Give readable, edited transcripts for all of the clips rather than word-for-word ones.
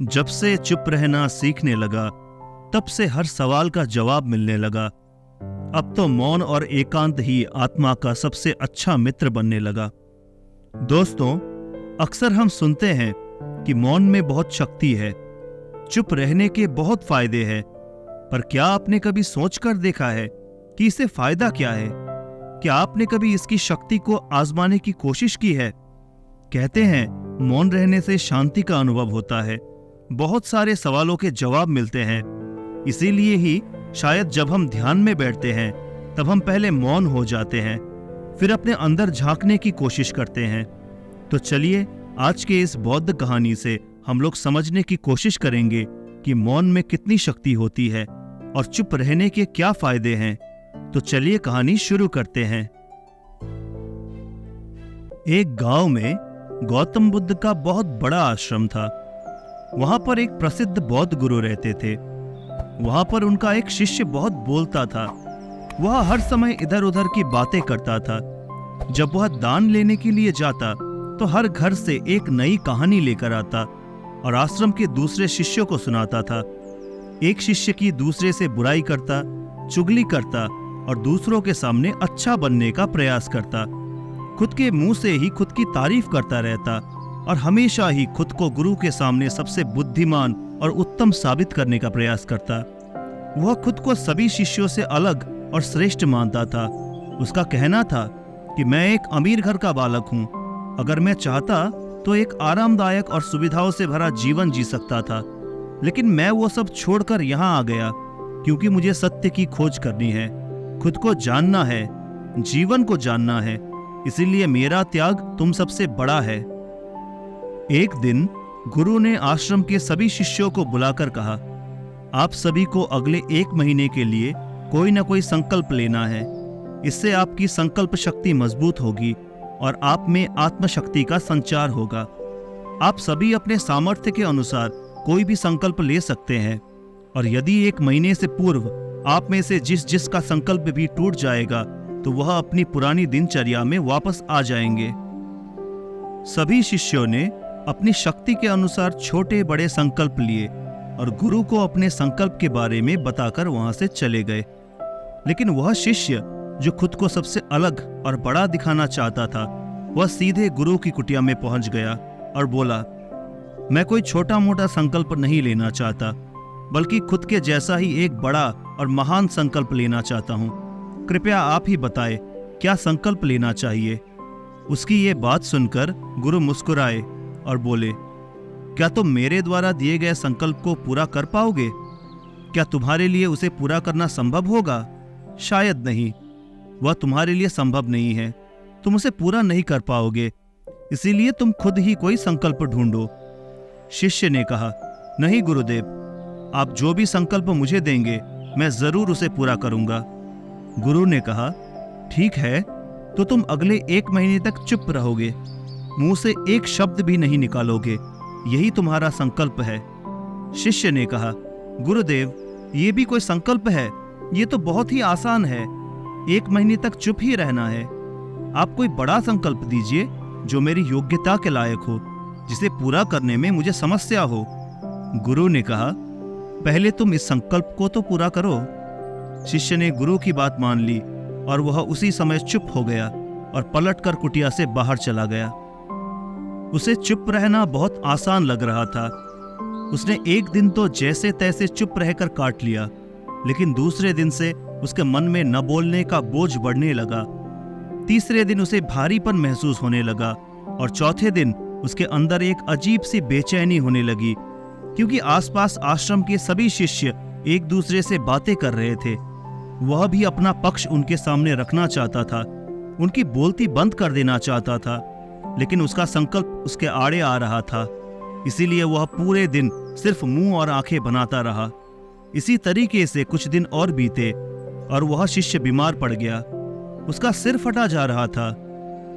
जब से चुप रहना सीखने लगा, तब से हर सवाल का जवाब मिलने लगा। अब तो मौन और एकांत ही आत्मा का सबसे अच्छा मित्र बनने लगा। दोस्तों, अक्सर हम सुनते हैं कि मौन में बहुत शक्ति है, चुप रहने के बहुत फायदे हैं। पर क्या आपने कभी सोचकर देखा है कि इससे फायदा क्या है? क्या आपने कभी इसकी शक्ति को आजमाने की कोशिश की है? कहते हैं मौन रहने से शांति का अनुभव होता है, बहुत सारे सवालों के जवाब मिलते हैं। इसीलिए ही शायद जब हम ध्यान में बैठते हैं तब हम पहले मौन हो जाते हैं, फिर अपने अंदर झांकने की कोशिश करते हैं। तो चलिए आज के इस बौद्ध कहानी से हम लोग समझने की कोशिश करेंगे कि मौन में कितनी शक्ति होती है और चुप रहने के क्या फायदे हैं। तो चलिए कहानी शुरू करते हैं। एक गांव में गौतम बुद्ध का बहुत बड़ा आश्रम था। वहां पर एक प्रसिद्ध बौद्ध गुरु रहते थे। वहां पर उनका एक शिष्य बहुत बोलता था। वह हर समय इधर उधर की बातें करता था। जब वह दान लेने के लिए जाता तो हर घर से एक नई कहानी लेकर आता और आश्रम के दूसरे शिष्यों को सुनाता था। एक शिष्य की दूसरे से बुराई करता, चुगली करता और दूसरों के सामने अच्छा बनने का प्रयास करता। खुद के मुंह से ही खुद की तारीफ करता रहता और हमेशा ही खुद को गुरु के सामने सबसे बुद्धिमान और उत्तम साबित करने का प्रयास करता। वह खुद को सभी शिष्यों से अलग और श्रेष्ठ मानता था। उसका कहना था कि मैं एक अमीर घर का बालक हूं। अगर मैं चाहता तो एक आरामदायक और सुविधाओं से भरा जीवन जी सकता था, लेकिन मैं वो सब छोड़कर यहाँ आ गया क्योंकि मुझे सत्य की खोज करनी है, खुद को जानना है, जीवन को जानना है। इसीलिए मेरा त्याग तुम सबसे बड़ा है। एक दिन गुरु ने आश्रम के सभी शिष्यों को बुलाकर कहा, आप सभी को अगले 1 महीने के लिए कोई न कोई संकल्प लेना है। इससे आपकी संकल्प शक्ति मजबूत होगी और आप में आत्मशक्ति का संचार होगा। आप सभी अपने सामर्थ्य के अनुसार कोई भी संकल्प ले सकते हैं और यदि 1 महीने से पूर्व आप में से जिस का संकल्प भी टूट जाएगा तो वह अपनी पुरानी दिनचर्या में वापस आ जाएंगे। सभी शिष्यों ने अपनी शक्ति के अनुसार छोटे बड़े संकल्प लिए और गुरु को अपने संकल्प के बारे में बताकर वहां से चले गए। लेकिन वह शिष्य जो खुद को सबसे अलग और बड़ा दिखाना चाहता था, वह सीधे गुरु की कुटिया में पहुंच गया और बोला, मैं कोई छोटा मोटा संकल्प नहीं लेना चाहता, बल्कि खुद के जैसा ही एक बड़ा और महान संकल्प लेना चाहता हूं। कृपया आप ही बताएं क्या संकल्प लेना चाहिए। उसकी ये बात सुनकर गुरु मुस्कुराए और बोले, क्या तुम मेरे द्वारा दिए गए संकल्प को पूरा कर पाओगे? क्या तुम्हारे लिए उसे पूरा करना संभव होगा? शायद नहीं, वह तुम्हारे लिए संभव नहीं है। तुम उसे पूरा नहीं कर पाओगे, इसीलिए तुम खुद ही कोई संकल्प ढूंढो। शिष्य ने कहा, नहीं गुरुदेव, आप जो भी संकल्प मुझे देंगे मैं जरूर उसे पूरा करूंगा। गुरु ने कहा, ठीक है, तो तुम अगले 1 महीने तक चुप रहोगे, मुंह से एक शब्द भी नहीं निकालोगे, यही तुम्हारा संकल्प है। शिष्य ने कहा, गुरुदेव, ये भी कोई संकल्प है? ये तो बहुत ही आसान है, 1 महीने तक चुप ही रहना है। आप कोई बड़ा संकल्प दीजिए जो मेरी योग्यता के लायक हो, जिसे पूरा करने में मुझे समस्या हो। गुरु ने कहा, पहले तुम इस संकल्प को तो पूरा करो। शिष्य ने गुरु की बात मान ली और वह उसी समय चुप हो गया और पलटकर कुटिया से बाहर चला गया। उसे चुप रहना बहुत आसान लग रहा था। उसने एक दिन तो जैसे तैसे चुप रहकर काट लिया, लेकिन दूसरे दिन से उसके मन में न बोलने का बोझ बढ़ने लगा। तीसरे दिन उसे भारीपन महसूस होने लगा और चौथे दिन उसके अंदर एक अजीब सी बेचैनी होने लगी, क्योंकि आसपास आश्रम के सभी शिष्य एक दूसरे से बातें कर रहे थे। वह भी अपना पक्ष उनके सामने रखना चाहता था, उनकी बोलती बंद कर देना चाहता था, लेकिन उसका संकल्प उसके आड़े आ रहा था। इसीलिए वह पूरे दिन सिर्फ मुंह और आंखें बनाता रहा। इसी तरीके से कुछ दिन और बीते और वह शिष्य बीमार पड़ गया। उसका सिर फटा जा रहा था।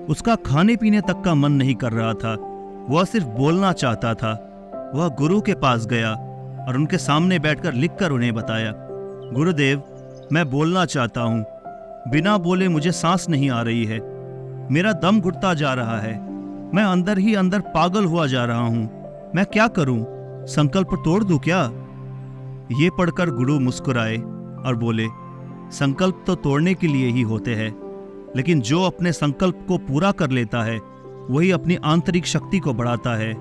उसका खाने पीने तक का मन नहीं कर रहा था, वह सिर्फ बोलना चाहता था। वह गुरु के पास गया और उनके सामने बैठकर लिखकर उन्हें बताया, गुरुदेव, मैं बोलना चाहता हूँ, बिना बोले मुझे सांस नहीं आ रही है, मेरा दम घुटता जा रहा है, मैं अंदर ही अंदर पागल हुआ जा रहा हूँ, मैं क्या करूँ? संकल्प तोड़ दूं क्या? ये पढ़कर गुरु मुस्कुराए और बोले, संकल्प तो तोड़ने के लिए ही होते हैं, लेकिन जो अपने संकल्प को पूरा कर लेता है वही अपनी आंतरिक शक्ति को बढ़ाता है,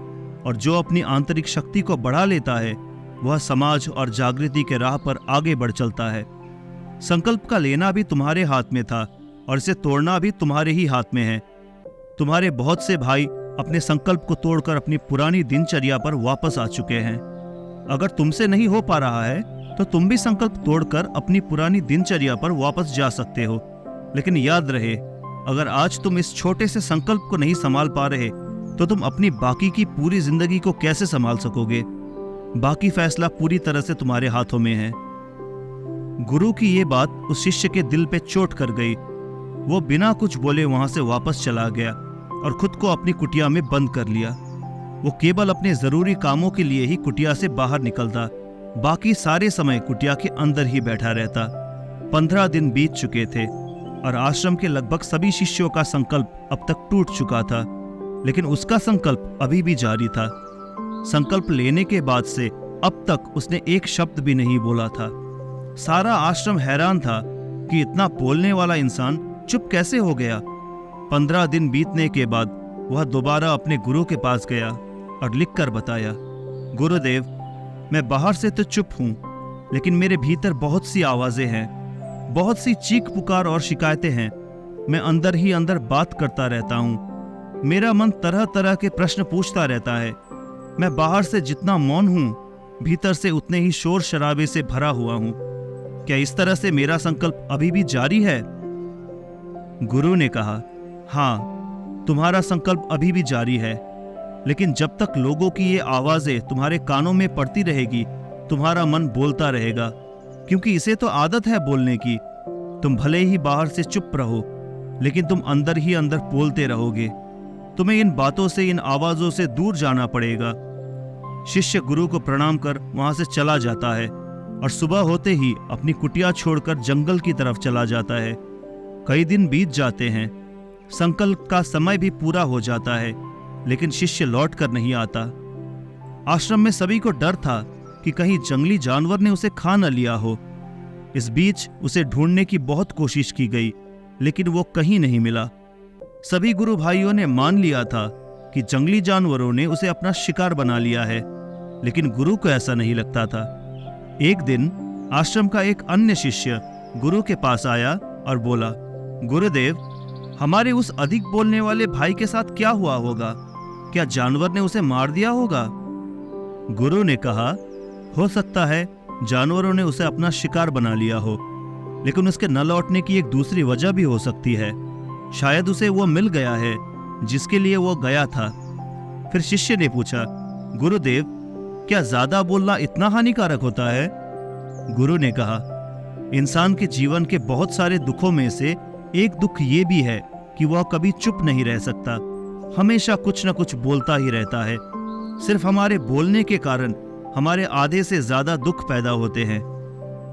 और जो अपनी आंतरिक शक्ति को बढ़ा लेता है वह समाज और जागृति के राह पर आगे बढ़ चलता है। संकल्प का लेना भी तुम्हारे हाथ में था और इसे तोड़ना भी तुम्हारे ही हाथ में है। तुम्हारे बहुत से भाई अपने संकल्प को तोड़कर अपनी पुरानी दिनचर्या पर वापस आ चुके हैं। अगर तुमसे नहीं हो पा रहा है तो तुम भी संकल्प तोड़कर अपनी पुरानी दिनचर्या पर वापस जा सकते हो। लेकिन याद रहे, अगर आज तुम इस छोटे से संकल्प को नहीं संभाल पा रहे तो तुम अपनी बाकी की पूरी जिंदगी को कैसे संभाल सकोगे? बाकी फैसला पूरी तरह से तुम्हारे हाथों में है। गुरु की ये बात उस शिष्य के दिल पे चोट कर गई। वो बिना कुछ बोले वहां से वापस चला गया और खुद को अपनी कुटिया में बंद कर लिया। वो केवल अपने जरूरी कामों के लिए ही कुटिया से बाहर निकलता, बाकी सारे समय कुटिया के अंदर ही बैठा रहता। 15 दिन बीत चुके थे और आश्रम के लगभग सभी शिष्यों का संकल्प अब तक टूट चुका था, लेकिन उसका संकल्प अभी भी जारी था। संकल्प लेने के बाद से अब तक उसने एक शब्द भी नहीं बोला था। सारा आश्रम हैरान था कि इतना बोलने वाला इंसान चुप कैसे हो गया। 15 दिन बीतने के बाद वह दोबारा अपने गुरु के पास गया और लिखकर बताया, गुरुदेव, मैं बाहर से तो चुप हूं, लेकिन मेरे भीतर बहुत सी आवाजें हैं, बहुत सी चीख पुकार और शिकायतें हैं। मैं अंदर ही अंदर बात करता रहता हूं। मेरा मन तरह तरह के प्रश्न पूछता रहता है। मैं बाहर से जितना मौन हूं, भीतर से उतने ही शोर शराबे से भरा हुआ हूं। क्या इस तरह से मेरा संकल्प अभी भी जारी है? गुरु ने कहा, हाँ, तुम्हारा संकल्प अभी भी जारी है, लेकिन जब तक लोगों की ये आवाजें तुम्हारे कानों में पड़ती रहेगी, तुम्हारा मन बोलता रहेगा, क्योंकि इसे तो आदत है बोलने की। तुम भले ही बाहर से चुप रहो, लेकिन तुम अंदर ही अंदर बोलते रहोगे। तुम्हें इन बातों से, इन आवाजों से दूर जाना पड़ेगा। शिष्य गुरु को प्रणाम कर वहां से चला जाता है और सुबह होते ही अपनी कुटिया छोड़कर जंगल की तरफ चला जाता है। कई दिन बीत जाते हैं, संकल्प का समय भी पूरा हो जाता है, लेकिन शिष्य लौट कर नहीं आता। आश्रम में सभी को डर था कि कहीं जंगली जानवर ने उसे खा न लिया हो। इस बीच उसे ढूंढने की बहुत कोशिश की गई, लेकिन वो कहीं नहीं मिला। सभी गुरु भाइयों ने मान लिया था कि जंगली जानवरों ने उसे अपना शिकार बना लिया है, लेकिन गुरु को ऐसा नहीं लगता था। एक दिन आश्रम का एक अन्य शिष्य गुरु के पास आया और बोला, गुरुदेव, हमारे उस अधिक बोलने वाले भाई के साथ क्या हुआ होगा? क्या जानवर ने उसे मार दिया होगा? गुरु ने कहा, हो सकता है जानवरों ने उसे अपना शिकार बना लिया हो, लेकिन उसके न लौटने की एक दूसरी वजह भी हो सकती है। शायद उसे वो मिल गया है जिसके लिए वो गया था। फिर शिष्य ने पूछा, गुरुदेव, क्या ज्यादा बोलना इतना हानिकारक होता है? गुरु ने कहा, इंसान के जीवन के बहुत सारे दुखों में से एक दुख ये भी है कि वह कभी चुप नहीं रह सकता, हमेशा कुछ न कुछ बोलता ही रहता है। सिर्फ हमारे बोलने के कारण हमारे आधे से ज्यादा दुख पैदा होते हैं।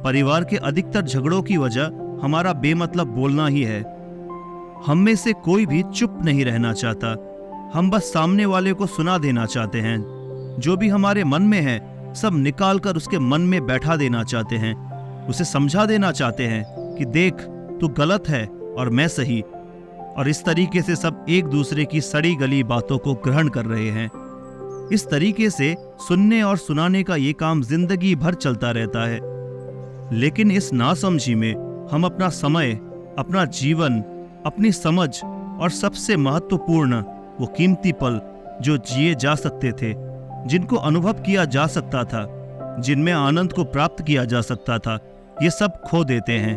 परिवार के अधिकतर झगड़ों की वजह हमारा बेमतलब बोलना ही है। हम में से कोई भी चुप नहीं रहना चाहता, हम बस सामने वाले को सुना देना चाहते हैं। जो भी हमारे मन में है सब निकाल कर उसके मन में बैठा देना चाहते हैं। उसे समझा देना चाहते हैं कि देख, तू गलत है और मैं सही। और इस तरीके से सब एक दूसरे की सड़ी गली बातों को ग्रहण कर रहे हैं। इस तरीके से सुनने और सुनाने का ये काम जिंदगी भर चलता रहता है। लेकिन इस नासमझी में हम अपना समय, अपना जीवन, अपनी समझ और सबसे महत्वपूर्ण वो कीमती पल जो जिए जा सकते थे, जिनको अनुभव किया जा सकता था, जिनमें आनंद को प्राप्त किया जा सकता था, ये सब खो देते हैं।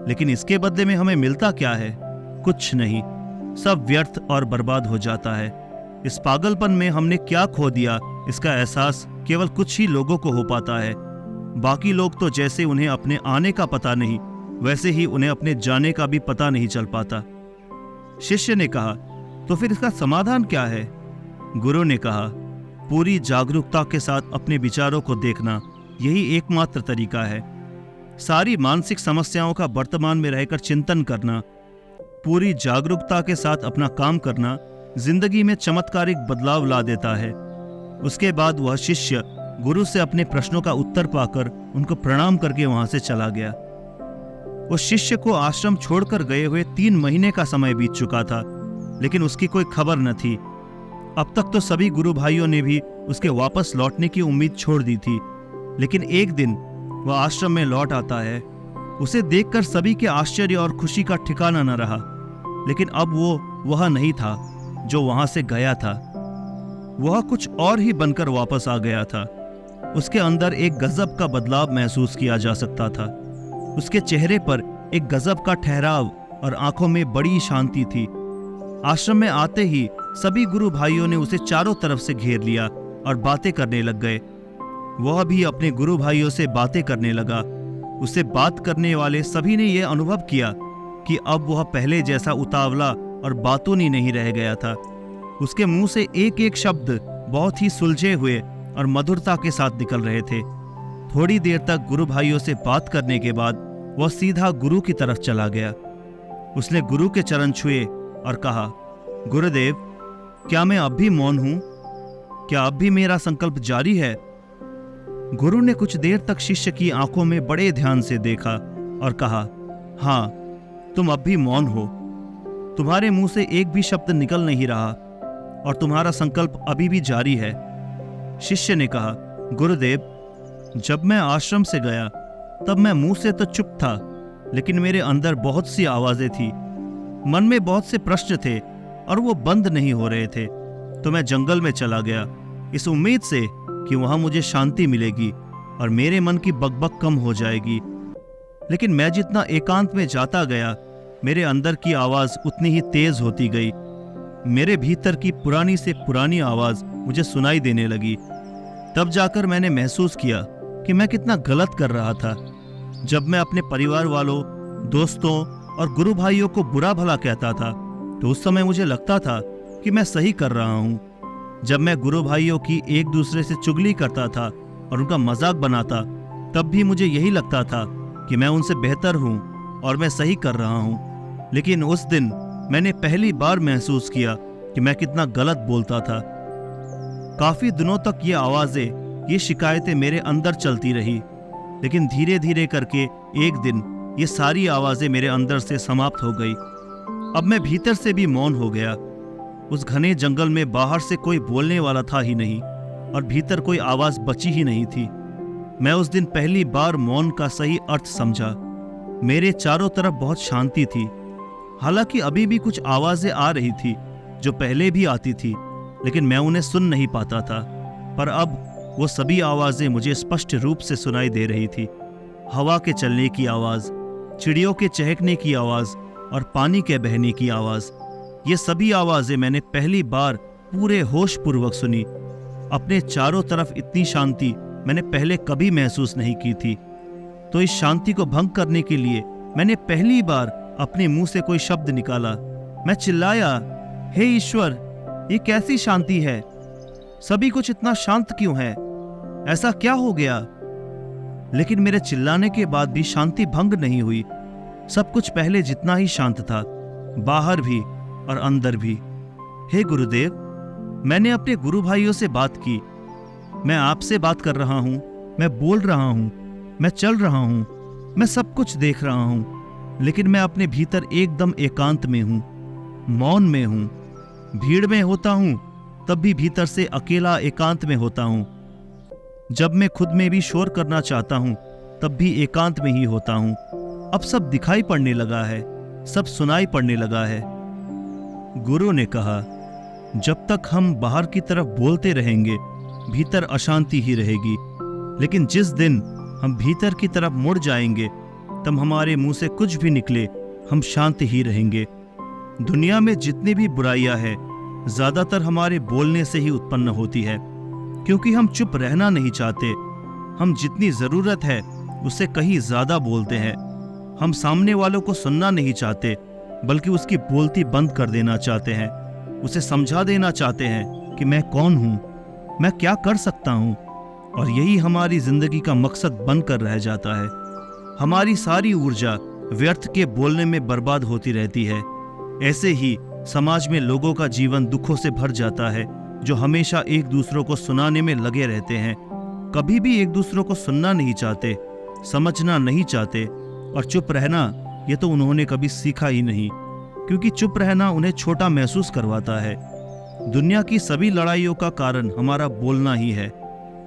लेकिन इसके बदले में हमें मिलता क्या है? कुछ नहीं, सब व्यर्थ और बर्बाद हो जाता है। इस पागलपन में हमने क्या खो दिया, इसका एहसास केवल कुछ ही लोगों को हो पाता है। बाकी लोग तो जैसे उन्हें अपने आने का पता नहीं, वैसे ही उन्हें अपने जाने का भी पता नहीं चल पाता। शिष्य ने कहा, तो फिर इसका समाधान क्या है? गुरु ने कहा, पूरी जागरूकता के साथ अपने विचारों को देखना, यही एकमात्र तरीका है। सारी मानसिक समस्याओं का वर्तमान में रहकर चिंतन करना, पूरी जागरूकता के साथ अपना काम करना जिंदगी में चमत्कारिक बदलाव ला देता है। उसके बाद वह शिष्य गुरु से अपने प्रश्नों का उत्तर पाकर उनको प्रणाम करके वहां से चला गया। उस शिष्य को आश्रम छोड़कर गए हुए 3 महीने का समय बीत चुका था, लेकिन उसकी कोई खबर न थी। अब तक तो सभी गुरु भाइयों ने भी उसके वापस लौटने की उम्मीद छोड़ दी थी, लेकिन एक दिन वह आश्रम में लौट आता है। उसे देखकर सभी के आश्चर्य और खुशी का ठिकाना न रहा, लेकिन अब वो वह नहीं था जो वहां से गया था। वह कुछ और ही बनकर वापस आ गया था। उसके अंदर एक गजब का बदलाव महसूस किया जा सकता था। उसके चेहरे पर एक गजब का ठहराव और आंखों में बड़ी शांति थी। आश्रम में आते ही सभी गुरु भाइयों ने उसे चारों तरफ से घेर लिया और बातें करने लग गए। वह भी अपने गुरु भाइयों से बातें करने लगा। उससे बात करने वाले सभी ने यह अनुभव किया कि अब वह पहले जैसा उतावला और बातूनी नहीं रह गया था। उसके मुंह से एक एक शब्द बहुत ही सुलझे हुए और मधुरता के साथ निकल रहे थे। थोड़ी देर तक गुरु भाइयों से बात करने के बाद वह सीधा गुरु की तरफ चला गया। उसने गुरु के चरण छुए और कहा, गुरुदेव, क्या मैं अब भी मौन हूं? क्या अब भी मेरा संकल्प जारी है? गुरु ने कुछ देर तक शिष्य की आंखों में बड़े ध्यान से देखा और कहा, हाँ, तुम अब भी मौन हो। तुम्हारे मुंह से एक भी शब्द निकल नहीं रहा और तुम्हारा संकल्प अभी भी जारी है। शिष्य ने कहा, गुरुदेव, जब मैं आश्रम से गया तब मैं मुंह से तो चुप था, लेकिन मेरे अंदर बहुत सी आवाजें थी। मन में बहुत से प्रश्न थे और वो बंद नहीं हो रहे थे। तो मैं जंगल में चला गया इस उम्मीद से कि वहां मुझे शांति मिलेगी और मेरे मन की बकबक कम हो जाएगी। लेकिन मैं जितना एकांत में जाता गया, मेरे अंदर की आवाज उतनी ही तेज होती गई। मेरे भीतर की पुरानी से पुरानी आवाज मुझे सुनाई देने लगी। तब जाकर मैंने महसूस किया कि मैं कितना गलत कर रहा था। जब मैं अपने परिवार वालों, दोस्तों और गुरु भाइयों को बुरा भला कहता था, तो उस समय मुझे लगता था कि मैं सही कर रहा हूँ। जब मैं गुरु भाइयों की एक दूसरे से चुगली करता था और उनका मजाक बनाता, तब भी मुझे यही लगता था कि मैं उनसे बेहतर हूँ और मैं सही कर रहा हूँ। लेकिन उस दिन मैंने पहली बार महसूस किया कि मैं कितना गलत बोलता था। काफी दिनों तक ये आवाजें, ये शिकायतें मेरे अंदर चलती रही, लेकिन धीरे धीरे करके एक दिन ये सारी आवाजें मेरे अंदर से समाप्त हो गई। अब मैं भीतर से भी मौन हो गया। उस घने जंगल में बाहर से कोई बोलने वाला था ही नहीं और भीतर कोई आवाज बची ही नहीं थी। मैं उस दिन पहली बार मौन का सही अर्थ समझा। मेरे चारों तरफ बहुत शांति थी। हालांकि अभी भी कुछ आवाजें आ रही थी जो पहले भी आती थी, लेकिन मैं उन्हें सुन नहीं पाता था। पर अब वो सभी आवाजें मुझे स्पष्ट रूप से सुनाई दे रही थी। हवा के चलने की आवाज, चिड़ियों के चहकने की आवाज और पानी के बहने की आवाज, ये सभी आवाजें मैंने पहली बार पूरे होश पूर्वक सुनी। अपने चारों तरफ इतनी शांति मैंने पहले कभी महसूस नहीं की थी। तो इस शांति को भंग करने के लिए मैंने पहली बार अपने मुंह से कोई शब्द निकाला। मैं चिल्लाया, हे ईश्वर, ये कैसी शांति है? सभी कुछ इतना शांत क्यों है? ऐसा क्या हो गया? लेकिन मेरे चिल्लाने के बाद भी शांति भंग नहीं हुई। सब कुछ पहले जितना ही शांत था, बाहर भी और अंदर भी। हे गुरुदेव, मैंने अपने गुरु भाइयों से बात की। मैं आपसे बात कर रहा हूं, मैं बोल रहा हूं, मैं चल रहा हूं, मैं सब कुछ देख रहा हूं, लेकिन मैं अपने भीतर एकदम एकांत में हूं, मौन में हूं। भीड़ में होता हूं तब भी भीतर से अकेला एकांत में होता हूं। जब मैं खुद में भी शोर करना चाहता हूं तब भी एकांत में ही होता हूं। अब सब दिखाई पड़ने लगा है, सब सुनाई पड़ने लगा है। गुरु ने कहा, जब तक हम बाहर की तरफ बोलते रहेंगे, भीतर अशांति ही रहेगी। लेकिन जिस दिन हम भीतर की तरफ मुड़ जाएंगे, तब हमारे मुंह से कुछ भी निकले, हम शांत ही रहेंगे। दुनिया में जितनी भी बुराइयां हैं, ज्यादातर हमारे बोलने से ही उत्पन्न होती है, क्योंकि हम चुप रहना नहीं चाहते। हम जितनी जरूरत है उससे कहीं ज्यादा बोलते हैं। हम सामने वालों को सुनना नहीं चाहते, बल्कि उसकी बोलती बंद कर देना चाहते हैं। उसे समझा देना चाहते हैं कि मैं कौन हूं, मैं क्या कर सकता हूं, और यही हमारी जिंदगी का मकसद बनकर रह जाता है। हमारी सारी ऊर्जा व्यर्थ के बोलने में बर्बाद होती रहती है। ऐसे ही समाज में लोगों का जीवन दुखों से भर जाता है, जो हमेशा एक दूसरों को सुनाने में लगे रहते हैं। कभी भी एक दूसरे को सुनना नहीं चाहते, समझना नहीं चाहते, और चुप रहना ये तो उन्होंने कभी सीखा ही नहीं, क्योंकि चुप रहना उन्हें छोटा महसूस करवाता है। दुनिया की सभी लड़ाइयों का कारण हमारा बोलना ही है,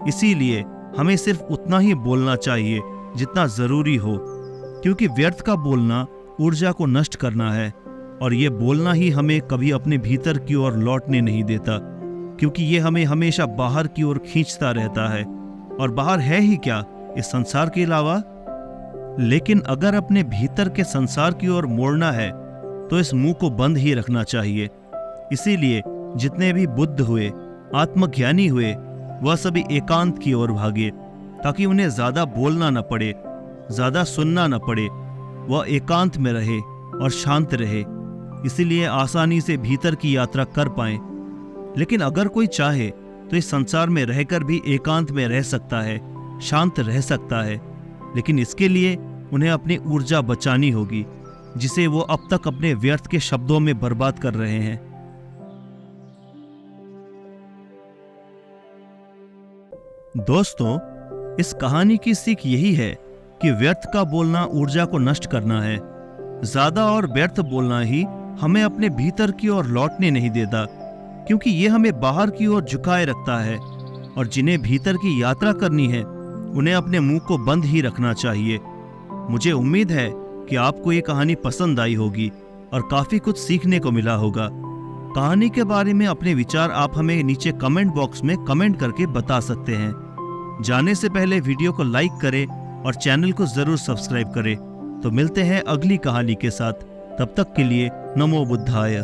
इसीलिए हमें सिर्फ उतना ही बोलना चाहिए जितना जरूरी हो, क्योंकि व्यर्थ का बोलना ऊर्जा को नष्ट करना है, और ये बोलना ही हमें कभी अपने भीतर की ओर लौटने नहीं देता, क्योंकि ये हमें हमेशा बाहर की ओर खींचता रहता है। और बाहर है ही क्या इस संसार के अलावा? लेकिन अगर अपने भीतर के संसार की ओर मोड़ना है तो इस मुंह को बंद ही रखना चाहिए। इसीलिए जितने भी बुद्ध हुए, आत्मज्ञानी हुए, वह सभी एकांत की ओर भागे, ताकि उन्हें ज्यादा बोलना न पड़े, ज्यादा सुनना न पड़े। वह एकांत में रहे और शांत रहे, इसीलिए आसानी से भीतर की यात्रा कर पाए। लेकिन अगर कोई चाहे तो इस संसार में रहकर भी एकांत में रह सकता है, शांत रह सकता है, लेकिन इसके लिए उन्हें अपनी ऊर्जा बचानी होगी, जिसे वो अब तक अपने व्यर्थ के शब्दों में बर्बाद कर रहे हैं। दोस्तों, इस कहानी की सीख यही है कि व्यर्थ का बोलना ऊर्जा को नष्ट करना है। ज्यादा और व्यर्थ बोलना ही हमें अपने भीतर की ओर लौटने नहीं देता, क्योंकि ये हमें बाहर की ओर झुकाए रखता है। और जिन्हें भीतर की यात्रा करनी है उन्हें अपने मुंह को बंद ही रखना चाहिए। मुझे उम्मीद है कि आपको ये कहानी पसंद आई होगी और काफी कुछ सीखने को मिला होगा। कहानी के बारे में अपने विचार आप हमें नीचे कमेंट बॉक्स में कमेंट करके बता सकते हैं। जाने से पहले वीडियो को लाइक करें और चैनल को जरूर सब्सक्राइब करें। तो मिलते हैं अगली कहानी के साथ, तब तक के लिए नमो बुद्धाय।